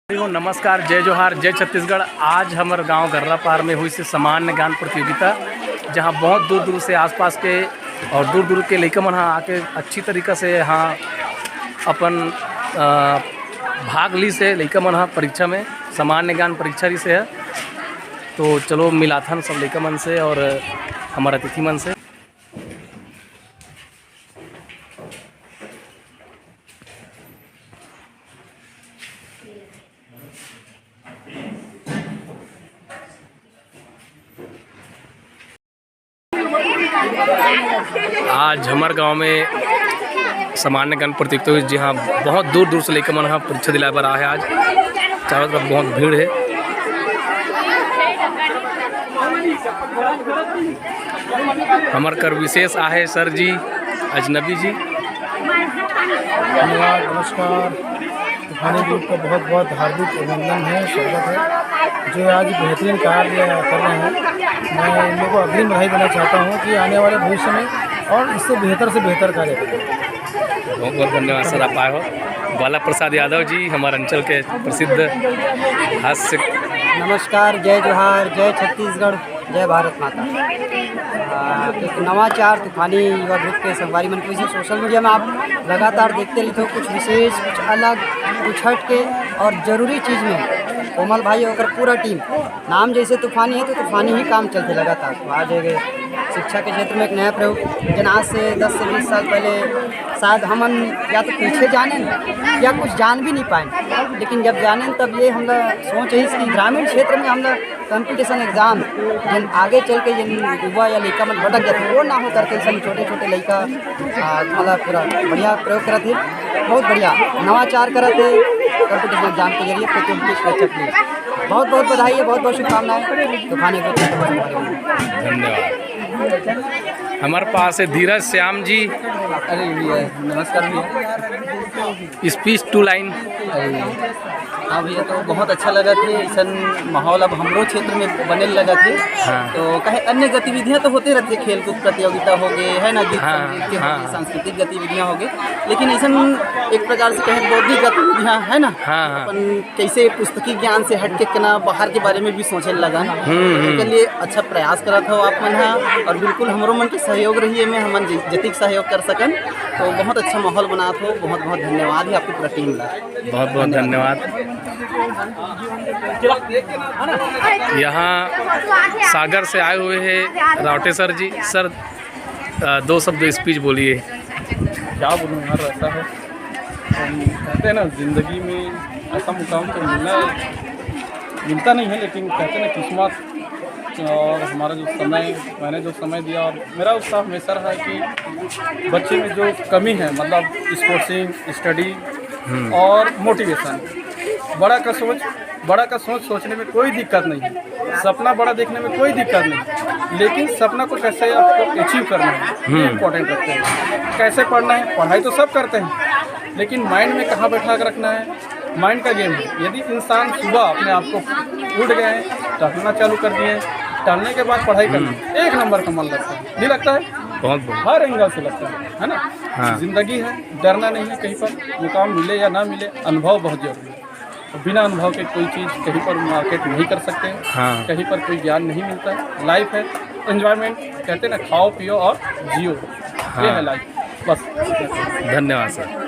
नमस्कार, जय जोहार, जय छत्तीसगढ़। आज हमारे गांव गर्रा पार में हुई से सामान्य ज्ञान प्रतियोगिता, जहां बहुत दूर दूर से आसपास के और दूर दूर के लइका मन आके अच्छी तरीक़ा से यहाँ अपन भाग ली से लइका मन परीक्षा में सामान्य ज्ञान परीक्षा ली से है। तो चलो मिलाथन सब लइका मन से और हमारा अतिथि मन से। आज हमारे गांव में सामान्य ज्ञान प्रतियोगिता जी हाँ बहुत दूर दूर से लेकर मन हाँ परीक्षा दिलाए पर आए हैं। आज चारों तरफ बहुत भीड़ है। हमारे कर विशेष आहे सर जी अजनबी जी। धन्यवाद, नमस्कार। तूफानी ग्रुप का बहुत बहुत हार्दिक अभिनंदन है, स्वागत है। जो आज बेहतरीन कार्य कर रहे हैं, मैं इन लोगों को अग्रिम बधाई देना चाहता हूं कि आने वाले भविष्य में और इससे बेहतर कार्य करें। बहुत बहुत धन्यवाद सर, आप आए हो। बाला प्रसाद यादव जी, हमारे अंचल के प्रसिद्ध हास्य। नमस्कार, जय जोहार, जय छत्तीसगढ़, जय भारत माता। एक नवाचार तूफानी युवा ग्रुप के संगवारी मन को इसे सोशल मीडिया में आप लगातार देखते रहते हो। कुछ विशेष, कुछ अलग, कुछ हट के और ज़रूरी चीज़ में कोमल भाई और पूरा टीम नाम जैसे तूफानी है तो तूफानी ही काम चलते लगातार। तो आज शिक्षा के क्षेत्र में एक नया प्रयोग, जन आज से 10 से 20 साल पहले शायद हम या तो पीछे जाने या कुछ जान भी नहीं पाए, लेकिन जब जाने तब ये हम लोग सोच है कि ग्रामीण क्षेत्र में हम लोग कंपटीशन एग्ज़ाम जिन आगे चल के जिन युवा या लड़का मन भटक जाते वो ना हो करके सब छोटे छोटे लड़का मतलब पूरा बढ़िया प्रयोग करते, बहुत बढ़िया नवाचार करते कंपटीशन एग्जाम के जरिए प्रतियोगिता। बहुत बहुत बधाई है, बहुत बहुत शुभकामनाएं तूफानी ग्रुप। धन्यवाद। हमारे पास है धीरज श्याम जी। अरे नमस्कार भैया। Speech 2 line. हाँ भैया, तो बहुत अच्छा लगा थे। ऐसा माहौल अब हमरो क्षेत्र में बने लगा थे। हाँ। तो कहे अन्य गतिविधियाँ तो होते रहती है, खेल कूद प्रतियोगिता हो गए है ना, गीत हाँ, संगीत के हाँ। हो गए, सांस्कृतिक गतिविधियाँ हो गए, लेकिन ऐसा एक प्रकार से कहें बौद्धिक गतिविधियाँ है ना। हाँ, हाँ। अपन कैसे पुस्तकी ज्ञान से हट के केना बाहर के बारे में भी सोचे लगा, उसके लिए अच्छा प्रयास करा था आप मन हाँ। और बिल्कुल हमरो मन के सहयोग रही है, मैं हमन जतिक सहयोग कर सकन। तो बहुत अच्छा माहौल बना था। बहुत बहुत धन्यवाद है आपकी पूरा टीम ला। बहुत बहुत धन्यवाद। यहाँ सागर से आए हुए हैं रावटे सर जी। सर 2 शब्द स्पीच बोलिए। क्या बोलूँ यार, ऐसा है कहते हैं ना, ज़िंदगी में ऐसा मुकाम तो मिलता नहीं है, लेकिन कहते हैं ना किस्मत और हमारा जो समय, मैंने जो समय दिया और मेरा उत्साह हमेशा रहा है कि बच्चे में जो कमी है, मतलब स्पोर्ट्सिंग, स्टडी और मोटिवेशन, बड़ा का सोच सोचने में कोई दिक्कत नहीं है, सपना बड़ा देखने में कोई दिक्कत नहीं, लेकिन सपना को कैसे आपको अचीव करना है ये इम्पोर्टेंट रखते हैं। कैसे पढ़ना है, पढ़ाई तो सब करते हैं, लेकिन माइंड में कहाँ बैठा कर रखना है, माइंड का गेम है। यदि इंसान सुबह अपने आप को उठ गए, टहलना चालू कर दिए, टहलने के बाद पढ़ाई करना, 1 नंबर का मन लगता है, नहीं लगता है? बहुत बहुत हर एंगल से लगता है ना। हाँ। जिंदगी है, डरना नहीं है। कहीं पर मुकाम मिले या ना मिले, अनुभव बहुत जरूरी है। बिना अनुभव के कोई चीज़ कहीं पर मार्केट नहीं कर सकते हैं। हाँ। कहीं पर कोई ज्ञान नहीं मिलता है। लाइफ है एंजॉयमेंट, कहते हैं ना, खाओ पियो और जियो। हाँ। ये है लाइफ, बस। धन्यवाद सर।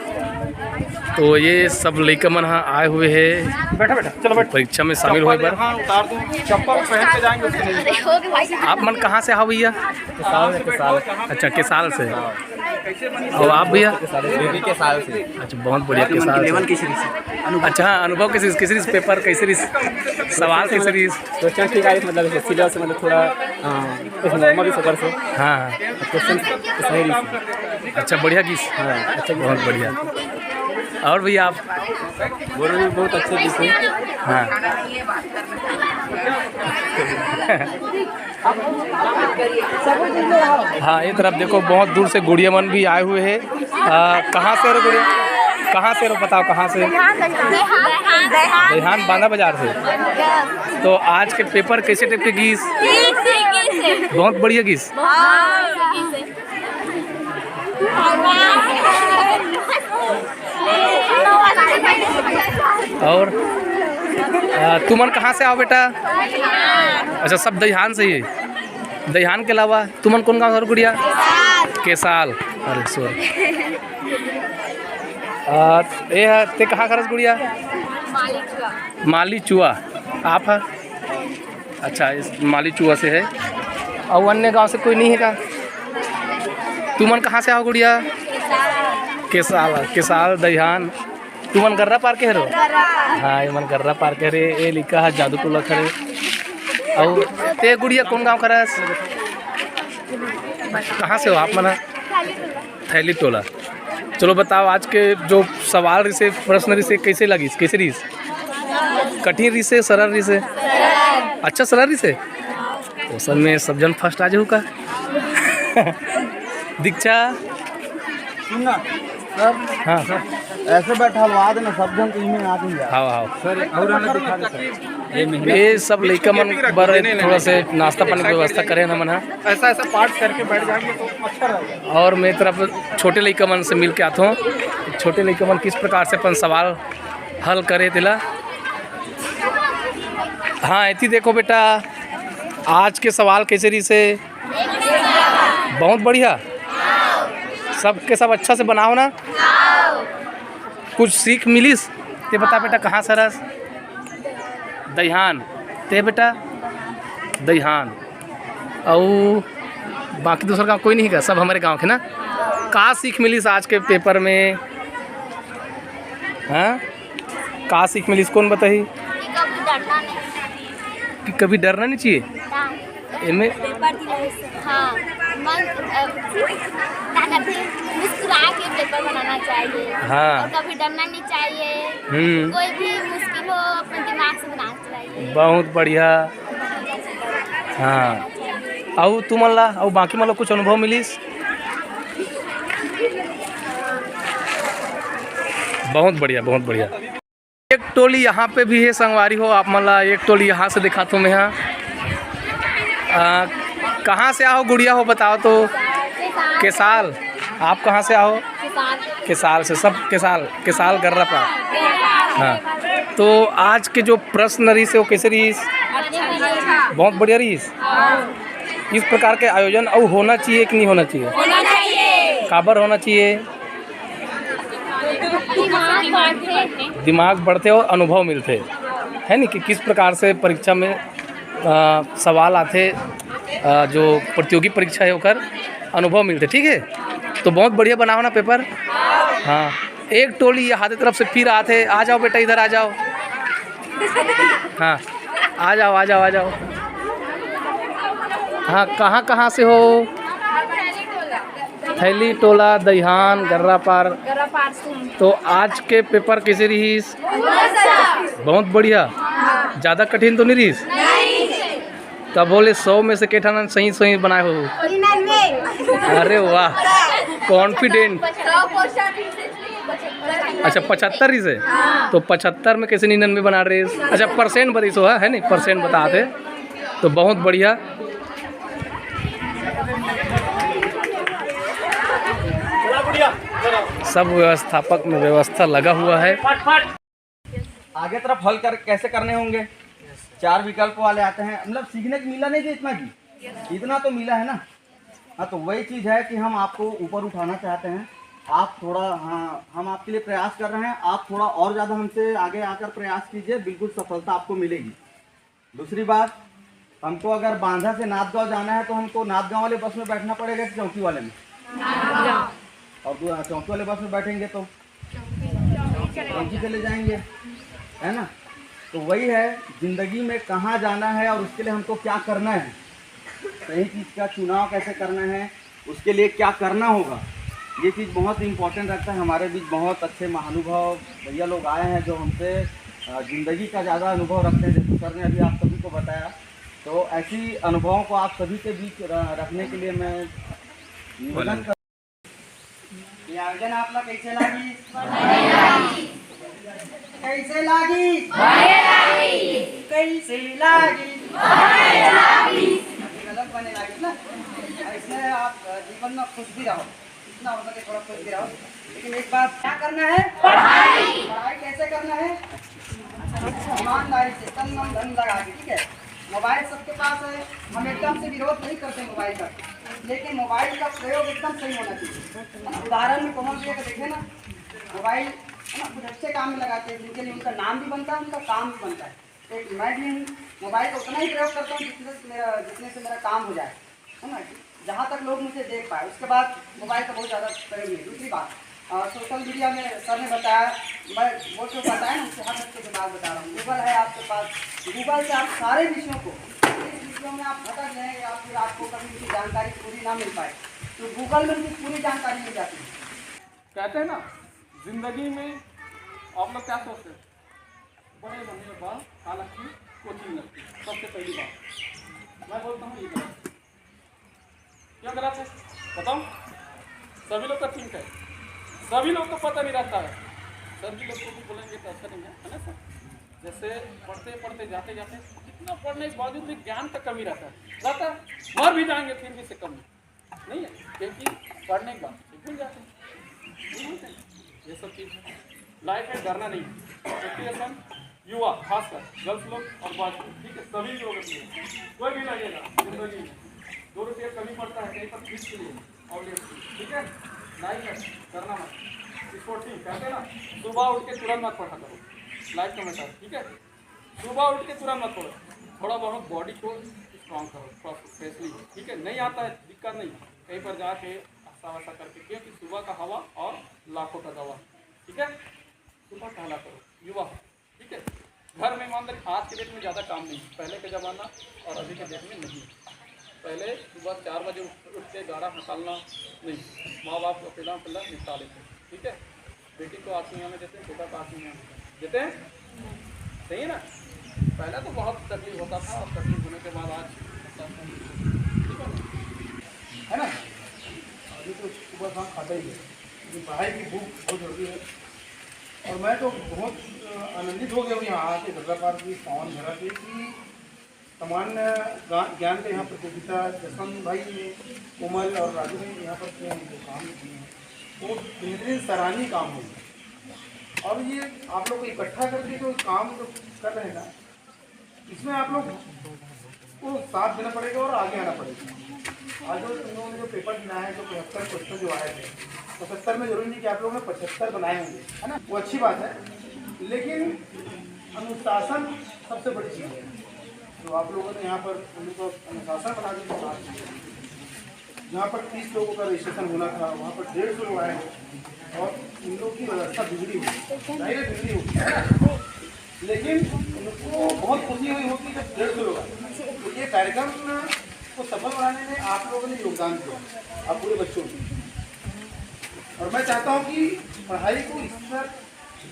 तो ये सब लइका मन हाँ आए हुए हैं बैठा चलो बैठ, परीक्षा में शामिल हुए पर। हाँ, उतार दूँ चप्पल पहन के जाएंगे उसके लिए। आप मन कहाँ से आओ भैया? किसाल अच्छा, केसाल से। और आप भैया? के साल से। अच्छा, बहुत बढ़िया। केसाल से। अच्छा, हाँ, अनुभव के सीरीज पेपर के सीरीज, सवाल की सीरीज। क्वेश्चन ठीक आई, मतलब सिलेबस से मतलब थोड़ा नॉर्मल पेपर से। हाँ, क्वेश्चन सही। अच्छा, बढ़िया गीस। हाँ, अच्छा, बहुत बढ़िया। और भैया आप? बोल रहे बहुत अच्छे गीत हैं। हाँ। हाँ, ये तरफ देखो बहुत दूर से गुड़िया मन भी आए हुए हैं। कहाँ से रो गुड़िया? कहाँ से रो, बताओ कहाँ से? देहान बांधा बाजार से। तो आज के पेपर कैसे टाइप के गीस? बहुत बढ़िया गीस। और तुमन कहाँ से आओ बेटा? अच्छा, सब दहिहान से ही। दहिहान के अलावा तुमन कौन गाँव सर गुड़िया? केसाल। अरे सॉरी। ये है ते कहाँ खरस गुड़िया? माली चुआ। आप है? अच्छा, इस माली चुआ से है। और अन्य गांव से कोई नहीं है का? तुमन कहाँ से आओ गुड़िया? केसाल। केसाल दहिहान। तुमन गर्रा पार के हरो? हाँ, ये मन गर्रा पार के हरे। ये लिखा है जादू टोला खरे। और ते गुड़िया कौन गाँव खरस? कहाँ से हो आप? मना थैली टोला। चलो बताओ, आज के जो सवाल रिसे प्रश्न रिसे कैसे लगी? कैसे रिस? कठिन रिसे सरल रिसे? अच्छा सरल रिसे। क्वेश्चन में सब जन फर्स्ट आ जाऊ का? दीक्षा सुनना सर। हाँ सर, ऐसे बैठा हलवा देना सब जन तो इनमें आ जाएंगे हाँ हाँ सर। और हमें दिखा दे सर। ये सब लड़का मन बर थोड़ा से नाश्ता पानी की व्यवस्था करें ना मना। ऐसा ऐसा पार्ट करके बैठ जाएंगे तो अच्छा रहेगा। और मैं तरफ छोटे लड़का मन से मिल के आता हूँ। छोटे लड़का मन किस प्रकार से अपन सवाल हल करे तिला। हाँ, इतनी देखो बेटा, आज के सवाल कैसे रही से? बहुत बढ़िया। सब के सब अच्छा से बनाओ ना। कुछ सीख मिलीस? ते बता बेटा कहाँ सरस? दहिहान। ते बेटा दहिहान। और बाकी दूसरा गाँव कोई नहीं का? सब हमारे गांव के ना। का सीख मिलीस आज के पेपर में? हाँ, का सीख मिलीस? कौन बताई? कि कभी डरना नहीं चाहिए इनमें। हाँ, मुस्कुरा के पेपर बनाना चाहिए। हाँ। और कभी डरना नहीं चाहिए। कोई भी मुश्किल हो अपने दिमाग से बनाना चाहिए। बहुत बढ़िया। हाँ, और तुम अल्लाह और बाकी मतलब कुछ अनुभव मिलीस? बहुत बढ़िया, बहुत बढ़िया। एक टोली यहाँ पे भी है संगवारी हो आप मला। एक टोली यहाँ से दिखाता हूँ मैं। यहाँ कहाँ से आओ गुड़िया हो बताओ तो? केसाल। आप कहाँ से आओ? केसाल से। सब केसाल गर्रा पार। हाँ, तो आज के जो प्रश्न रही से वो कैसे रही? बहुत बढ़िया रही। इस प्रकार के आयोजन और होना चाहिए कि नहीं होना चाहिए? काबर होना चाहिए? दिमाग बढ़ते और अनुभव मिलते है नहीं कि किस प्रकार से परीक्षा में सवाल आते। जो प्रतियोगी परीक्षा है होकर अनुभव मिलते। ठीक है, तो बहुत बढ़िया बनाओ ना पेपर। हाँ, एक टोली यहाँ तरफ से फिर आते। आ जाओ बेटा, इधर आ जाओ। हाँ, आ जाओ आ जाओ आ जाओ। हाँ, कहाँ कहाँ से हो? थैली टोला दहिहान गर्रा पार। तो आज के पेपर कैसे रही? बहुत बढ़िया। ज़्यादा कठिन तो नहीं रही? तब बोले 100 में से केठाना सही सही बनाए हो? अरे वाह, कॉन्फिडेंट। अच्छा, 75 ही से। तो 75 में कैसे 99 बना रहे? अच्छा, परसेंट बता सो है नहीं? परसेंट बताते तो बहुत बढ़िया। सब व्यवस्थापक में व्यवस्था लगा हुआ है। आगे तरफ हल कर कैसे करने होंगे? 4 विकल्प वाले आते हैं। मतलब सीखने को मिला नहीं कि इतना की इतना तो मिला है ना। हाँ, तो वही चीज़ है कि हम आपको ऊपर उठाना चाहते हैं। आप थोड़ा, हाँ, हम आपके लिए प्रयास कर रहे हैं। आप थोड़ा और ज़्यादा हमसे आगे आकर प्रयास कीजिए, बिल्कुल सफलता आपको मिलेगी। दूसरी बात, हमको अगर बांधा से नाथगांव जाना है तो हमको नाथगांव वाले बस में बैठना पड़ेगा कि चौकी वाले में? और चौकी वाले बस में बैठेंगे तो चौकी चले जाएंगे, है ना। तो वही है, ज़िंदगी में कहाँ जाना है और उसके लिए हमको क्या करना है, सही चीज़ का चुनाव कैसे करना है, उसके लिए क्या करना होगा, ये चीज़ बहुत इम्पोर्टेंट रखता है। हमारे बीच बहुत अच्छे महानुभव भैया लोग आए हैं जो हमसे ज़िंदगी का ज़्यादा अनुभव रखते हैं, जैसे सर ने अभी आप सभी को बताया। तो ऐसी अनुभवों को आप सभी के बीच रखने के लिए मैं निवेदन कर। ये आयोजन आपला कैसे लागी? कैसे लागी? कैसे लागी? गलत बने लागी ना। इसमें आप जीवन में खुश भी रहो, इतना हो सके थोड़ा खुश भी रहो। लेकिन एक बात, क्या करना है? पढ़ाई। पढ़ाई कैसे करना है? अच्छा, ईमानदारी से तन मन धन लगा के, ठीक है। मोबाइल सबके पास है, हम एकदम से विरोध नहीं करते मोबाइल का, लेकिन मोबाइल का प्रयोग एकदम सही होना चाहिए। उदाहरण में कौन से देखे ना, मोबाइल है ना कुछ अच्छे काम में लगाते हैं जिनके लिए उनका नाम भी बनता है, उनका काम भी बनता है। एक मैं भी मोबाइल का उतना ही प्रयोग करता हूँ जितने से मेरा काम हो जाए, है ना, जहाँ तक लोग मुझे देख पाए। उसके बाद मोबाइल का बहुत ज़्यादा प्रयोग नहीं है। दूसरी बात, सोशल मीडिया में सर ने बताया, मैं वो जो बताया ना उससे हट के बात बता रहा हूँ। गूगल है आपके पास, गूगल से आप सारे विषयों को, जिस विषयों में आप भटक जाएंगे या फिर आपको कभी उसकी जानकारी पूरी ना मिल पाए, तो गूगल में उनकी पूरी जानकारी मिल जाती है। कहते हैं ना, जिंदगी में आप लोग क्या सोचते हैं, बड़े बनने के बाद हालांकि कोचिंग लगती है। सबसे पहली बात मैं बोलता हूँ ये गलत है। क्या गलत है बताओ? सभी लोग का थिंक है, सभी लोग को पता नहीं रहता है। सभी लोग को भी बोलेंगे तो अच्छा नहीं है ना सर? जैसे पढ़ते पढ़ते जाते जाते कितना पढ़ने के बावजूद भी ज्ञान का कमी रहता है, मर भी जाएंगे फिर भी से कमी नहीं है, क्योंकि पढ़ने के बाद भूल जाते हैं। ये सब चीज़ है। लाइफ में डरना नहीं है। एजुकेशन युवा खासकर गर्ल्स लोग और बॉयज लोग, ठीक है, सभी लोगों के लिए कोई भी लगेगा जिंदगी में 2 रुपये कमी पड़ता है कहीं पर फीस के लिए और ठीक है, लाइफ है करना मत। स्पोर्टिंग कहते हैं ना, सुबह उठ के तुरंत मत पढ़ा करो, लाइफ का मैटर, ठीक है। सुबह उठ के तुरंत मत पढ़ो, थोड़ा बहुत बॉडी को स्ट्रॉन्ग करो स्पेशली, ठीक है। नहीं आता है दिक्कत नहीं, कहीं पर जाके ऐसा वैसा करके, क्योंकि सुबह का हवा और लाखों का दवा, ठीक है। सुबह टहला करो युवा, ठीक है। घर में ईमानदारी, आज के डेट में ज़्यादा काम नहीं, पहले का ज़माना और अभी के डेट में नहीं। पहले सुबह 4 बजे उठ के गाड़ा निकालना नहीं, माँ बाप को पिला निपटा लेते, ठीक है। बेटी को आत्मीय में देते हैं, बेटा को आत्मीय में देते हैं, सही है ना। पहले तो बहुत तकलीफ होता था और तकलीफ होने के बाद आज ठीक है ना। अभी तो सुबह शाम खाता ही है, लेकिन पढ़ाई की भूख बहुत जरूरी है। और मैं तो बहुत आनंदित हो गया हूँ यहाँ आके गजा पार्क की पावन धरा के कि सामान्य ज्ञान के यहाँ प्रतियोगिता जसवंत भाई ने, कोमल और राजू ने यहाँ पर किए हैं, जो काम किए हैं वो बेहतरीन सराहनीय काम हो। और ये आप लोग को इकट्ठा करके जो काम जो कर रहे हैं ना, इसमें आप लोग को साथ देना पड़ेगा और आगे आना पड़ेगा। आज जो उन्होंने जो पेपर बनाया है, जो 75 क्वेश्चन जो आए थे, 75 में जरूरी नहीं कि आप लोगों ने 75 बनाए होंगे, है ना, वो अच्छी बात है, लेकिन अनुशासन सबसे बड़ी चीज़ है। तो आप लोगों ने यहाँ पर उनको अनुशासन बना के बात की। जहाँ पर 30 लोगों का रजिस्ट्रेशन होना था, वहाँ पर 150 लोग आए और इन लोग की व्यवस्था बिगड़ी हुई, जाहिर बिगड़ी हुई, लेकिन उनको बहुत खुशी हुई होगी जब 150 लोग आए। तो ये कार्यक्रम को सफल बनाने में आप लोगों ने योगदान दिया, आप पूरे बच्चों को। और मैं चाहता हूँ कि पढ़ाई को इस पर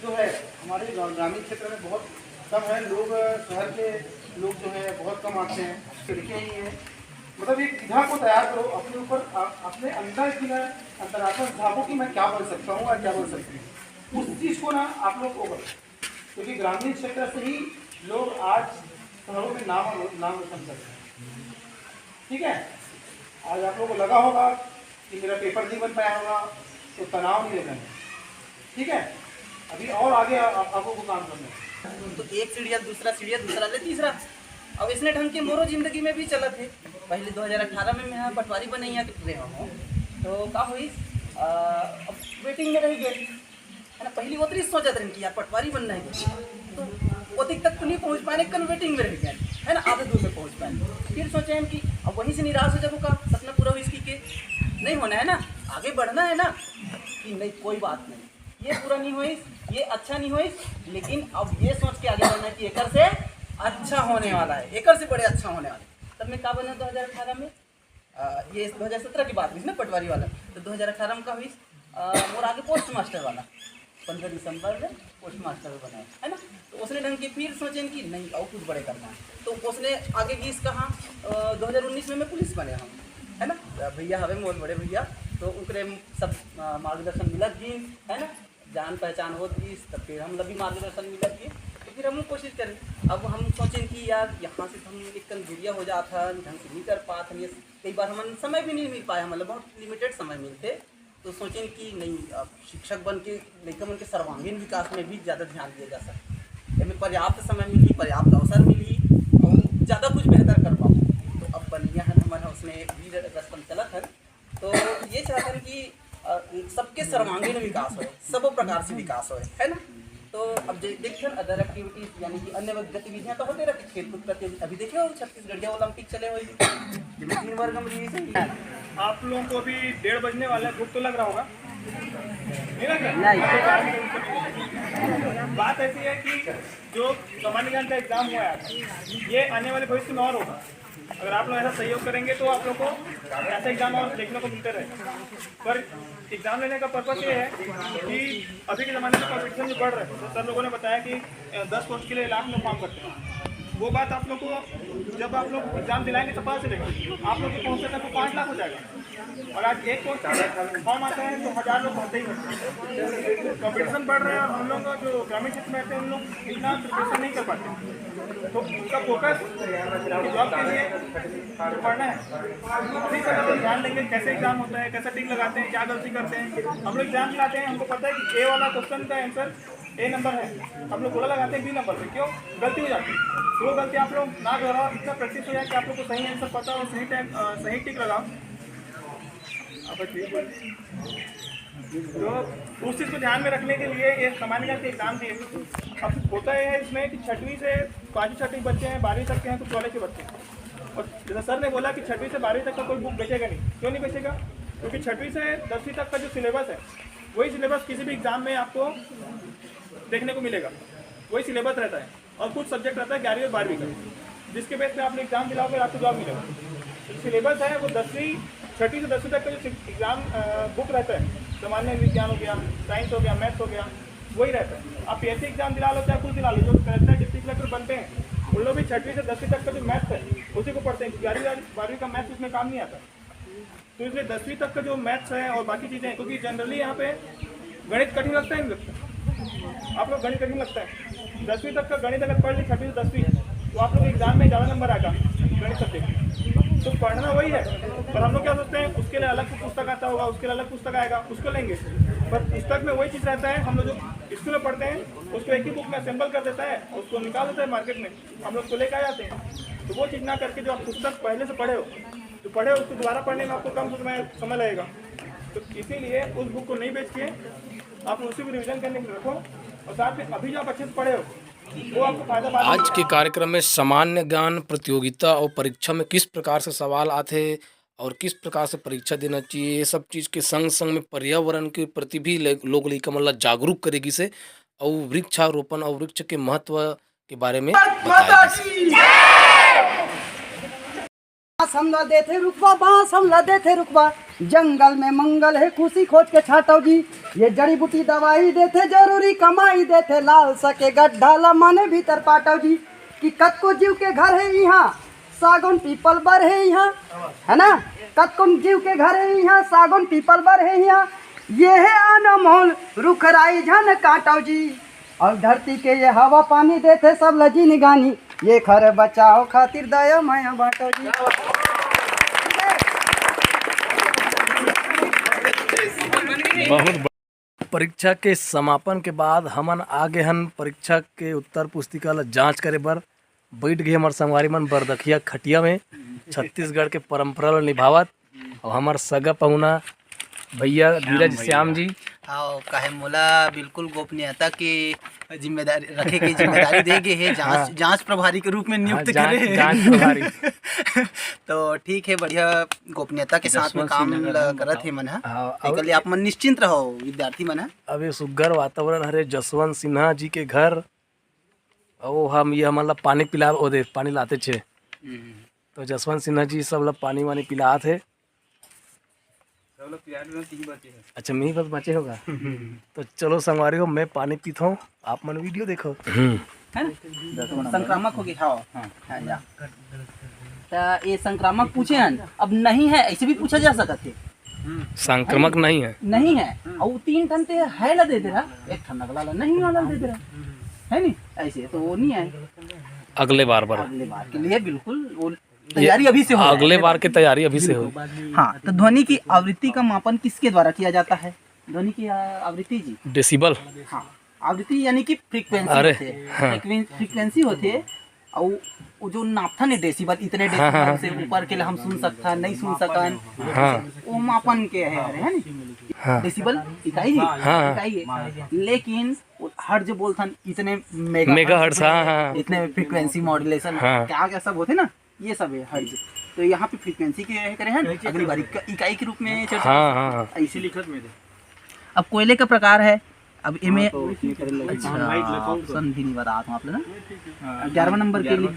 जो है हमारे ग्रामीण क्षेत्र में बहुत कम है, लोग शहर के लोग जो है बहुत कम आते हैं, लड़के ही हैं। मतलब एक विधा को तैयार करो अपने ऊपर, अपने अंदर की ना अंतरात्मा भावों की मैं क्या बन सकता हूँ और क्या बन सकती हूँ, उस चीज़ को ना आप लोग को करो। क्योंकि ग्रामीण क्षेत्र से ही लोग आज शहरों में नाम रोशन करते हैं, ठीक है। आज आप लोगों को लगा होगा कि मेरा पेपर नहीं बन पाया होगा, तो तनाव नहीं लेना है, ठीक है। अभी और आगे आपको को काम करना है। तो एक सीढ़िया दूसरा ले तीसरा। अब इसने ढंग के मोरो जिंदगी में भी चला थे। पहले 2018 में मैं पटवारी बने यहाँ रहा हूँ, तो का हुई अब वेटिंग में रह गए, है ना। पहली उतरी सोचा था कि यार पटवारी बनना है, तो अधिक तक तो नहीं पहुँच पाए, कल वेटिंग में रह गए, है ना, आधे दूर में पहुँच पाए। फिर सोचे हम कि अब वहीं से निराश हो जाओ, का सपना पूरा हुई इसकी के नहीं होना है ना, आगे बढ़ना है ना, कि नहीं कोई बात नहीं, ये पूरा नहीं हुई, ये अच्छा नहीं हुई, लेकिन अब ये सोच के आगे बढ़ना कि एकर से अच्छा होने वाला है, एकर से बड़े अच्छा होने वाला है। तब मैं क्या बना 2018 में, ये 2017 की बात हुई ना पटवारी वाला, तो 2018 में का हुई और आगे पोस्ट मास्टर वाला 15 दिसंबर में पोस्ट मास्टर बनाया, है ना। तो उसने ढंग के फिर सोचें कि नहीं और कुछ बड़े करना है, तो उसने आगे गीस कहा 2019 में मैं पुलिस बने हम, है ना। भैया हवे मोर बड़े भैया, तो उनके सब मार्गदर्शन मिलत जी, है ना, जान पहचान हो गई, तब फिर हम भी मार्गदर्शन मिलत जी, तो फिर हम कोशिश करें। अब हम सोचें कि यार यहाँ से हम एक दूरिया हो जाता, ढंग से नहीं कर पाते, ये कई बार हमें समय भी नहीं मिल पाया, मतलब बहुत लिमिटेड समय मिलते, तो सोचें कि नहीं अब शिक्षक बन के लेकर उनके सर्वांगीण विकास में भी ज़्यादा ध्यान दिया जा सकता। हमें पर्याप्त समय मिली, पर्याप्त अवसर मिली और ज़्यादा कुछ बेहतर कर पाऊँ। तो अब बनिया है हमारा उसमें वीर रस्तम चलत है, तो ये चाहते कि सबके सर्वांगीण विकास हो, सब प्रकार से विकास हो, है ना। तो अब देखिए अदर एक्टिविटीज यानी कि अन्य गतिविधियाँ तो होते रहती, खेलकूद प्रतियोगिता अभी देखिए हो छत्तीसगढ़िया ओलंपिक चले हुए जिसमें 3 वर्ग में रही है। आप लोगों को भी 1:30 बजने वाला है, भूख तो लग रहा होगा नहीं। बात ऐसी है कि जो सामान्य ज्ञान का एग्जाम हुआ है ये आने वाले भविष्य में और होगा। अगर आप लोग ऐसा सहयोग करेंगे तो आप लोग को ऐसा एग्जाम और देखने को मिलते रहेगा। पर एग्जाम लेने का पर्पस ये है कि अभी के ज़माने में कॉम्पिटिशन जो बढ़ रहा है, तो सर लोगों ने बताया कि 10 पोस्ट के लिए लाख लोग काम करते हैं। वो बात आप लोग को जब आप लोग एग्जाम दिलाएंगे तो पता चलेगा। आप लोग के पहुँचने तक तो 5 लाख हो जाएगा और आज एक पोस्ट के फॉर्म आते हैं तो 1000 लोग होते ही होते हैं। कॉम्पिटिशन बढ़ रहा है और हम लोग जो ग्रामीण क्षेत्र में रहते हैं उन लोग इतना प्रिपरेशन नहीं कर पाते, तो उसका फोकस जॉब के लिए तो पढ़ना है। उसी तरह हम ध्यान देंगे कैसे एग्जाम होता है, कैसे टिक लगाते हैं, क्या गलती करते हैं। हम लोग एग्जाम दिलाते हैं, हमको पता है कि ए वाला क्वेश्चन का आंसर ए नंबर है, हम लोग गोला लगाते हैं बी नंबर पे, क्यों गलती हो जाती है। तो वो गलती आप लोग ना दोहराओ, इतना प्रैक्टिस हो जाए कि आप लोग को सही आंसर पता हो, सही टिक लगाओ। अब तो उस चीज़ को ध्यान में रखने के लिए ये सामान्य ज्ञान के एग्जाम दिए। अब होता है इसमें कि 6वीं से 5वीं 6वीं बच्चे हैं, 12वीं तक के हैं, कुछ कॉलेज के बच्चे हैं। और जैसा सर ने बोला कि 6वीं से 12वीं तक का कोई बुक बेचेगा नहीं। क्यों नहीं बेचेगा? क्योंकि 6वीं से 10वीं तक का जो सिलेबस है वही सिलेबस किसी भी एग्जाम में आपको देखने को मिलेगा, वही सिलेबस रहता है। और कुछ सब्जेक्ट रहता है 11वीं और 12वीं का, जिसके बेस पे आप एग्जाम दिलाओगे आपको जॉब मिलेगा। तो सिलेबस है वो 6वीं से 10वीं तक का जो एग्जाम बुक रहता है, सामान्य विज्ञान हो गया, साइंस हो गया, मैथ्स हो गया, वही रहता है। आप पीएससी एग्जाम दिला लो चाहे कुछ दिला लो, जो कलेक्टर डिस्ट्रिक्ट कलेक्टर बनते हैं उन लोग भी 6वीं से 10वीं तक का जो मैथ्स है उसी को पढ़ते हैं। 11वीं और 12वीं का मैथ्स उसमें काम नहीं आता, तो इसलिए 10वीं तक का जो मैथ्स है और बाकी चीज़ें हैं, क्योंकि जनरली यहाँ पे गणित कठिन लगता है, नहीं लगता? आप लोग गणित कठिन लगता है। 10वीं तक का गणित अगर पढ़ लें 6वीं से 10वीं तो आप लोग एग्जाम में ज़्यादा नंबर आएगा गणित सब्जेक्ट। तो पढ़ना वही है, पर हम लोग क्या सोचते हैं उसके लिए अलग पुस्तक आता होगा, उसके लिए अलग पुस्तक आएगा, उसको लेंगे। पर पुस्तक में वही चीज़ रहता है, हम लोग जो स्कूल में पढ़ते हैं उसको एक ही बुक में असेंबल कर देता है, उसको निकाल देता है मार्केट में, हम लोग उसको लेकर आ जाते हैं। तो वो चीज़ ना करके जो आप पुस्तक पहले से पढ़े हो, तो पढ़े हो उसको दोबारा पढ़ने में आपको कम समय लगेगा। तो इसीलिए उस बुक को नहीं बेच के आप उसी को रिविजन करने के लिए रखो, और साथ में अभी जो आप अच्छे से पढ़े हो वो आपको फायदा। आज के कार्यक्रम में सामान्य ज्ञान प्रतियोगिता और परीक्षा में किस प्रकार से सवाल आते हैं और किस प्रकार से परीक्षा देना चाहिए, ये सब चीज़ के संग संग में पर्यावरण के प्रति भी लोग मतलब जागरूक करेगी से, और वृक्षारोपण और वृक्ष के महत्व के बारे में बताएगी। हम लदे थे रुकवा बांस, हम लदे थे रुकवा, जंगल में मंगल है खुशी खोज के छाटो जी। ये जड़ी बूटी दवाई देते जरूरी कमाई देते, लाल सके गड्ढा लमने भीतर पाटो जी। कि कतको जीव के घर है यहाँ, सागौन पीपल बर है यहाँ, है ना। कतको जीव के घर है यहाँ, सागौन पीपल बर है यहाँ। ये है अनमोल रुखराई झन काटो जी। और धरती के ये हवा पानी देते सब लजी निगानी, ये खर बचाओ खातिर दया माया बाटो जी। बहुत परीक्षा के समापन के बाद हमन आगे हन परीक्षा के उत्तर पुस्तिका ला जांच करे बर बैठ गए हमार संगवारी मन बरदखिया खटिया में, छत्तीसगढ़ के परंपरा ला निभावत। और हमार सगा पहुना भैया धीरज श्याम जी हाँ कहे मोला बिल्कुल गोपनीयता की जिम्मेदारी रखे की जिम्मेदारी देंगे है, जांच प्रभारी के रूप में नियुक्त करे जांच प्रभारी। तो ठीक है, बढ़िया गोपनीयता के साथ में काम करत है मन। एकले आप मन निश्चिंत रहो विद्यार्थी मन। अब ये सुग्घर वातावरण हरे जसवंत सिन्हा जी के घर, और हम ये हमारा पानी पिला ओदे पानी लाते छे, तो जसवंत सिन्हा जी सब लोग पानी वानी पिलात है। अच्छा मैं ही बस बचे होगा। तो चलो संगवारी हो, मैं पानी पीता हूँ, आप मन वीडियो देखो। संक्रामक हो गया। हाँ जा तो ये संक्रामक पूछे हैं, अब नहीं है ऐसे भी पूछा जा सकता है। संक्रमक नहीं है, नहीं है और 3 टन ते है ला दे दे रहा, 1 टन अगला ला नहीं वाला दे दे रहा है नहीं, ऐसे तो वो नहीं है। अगले बार के लिए बिल्कुल वो तैयारी अभी से हो, अगले बार की तैयारी अभी से हो। हाँ तो ध्वनि की आवृत्ति का मापन किसके द्वारा किया जाता है? ध्वनि की आवृत्ति जी डेसिबल। हाँ आवृत्ति यानी कि फ्रीक्वेंसी अरे, होते हैं, हाँ। फ्रीक्वेंसी होती है। और वो जो नापथा ने डेसिबल, इतने डेसिबल से ऊपर के लिए हम सुन सकता नहीं सुन सकन, वो मापन के है ना, डेसिबल इकाई ही, इकाई है। लेकिन हर्ट्ज बोलथन इतने मेगाहर्ट्ज, हाँ। इतने फ्रीक्वेंसी मॉड्यूलेशन क्या क्या सब होते ना, ये सब है हर्ट्ज। तो यहाँ पे फ्रीक्वेंसी के करे हैं, अगली बार इकाई के रूप में चर्चा ऐसे लिखत में। अब कोयले का प्रकार है, अब इमे अच्छा ऑप्शन भी नहीं बता आप लोग ना, 11वें नंबर के लिख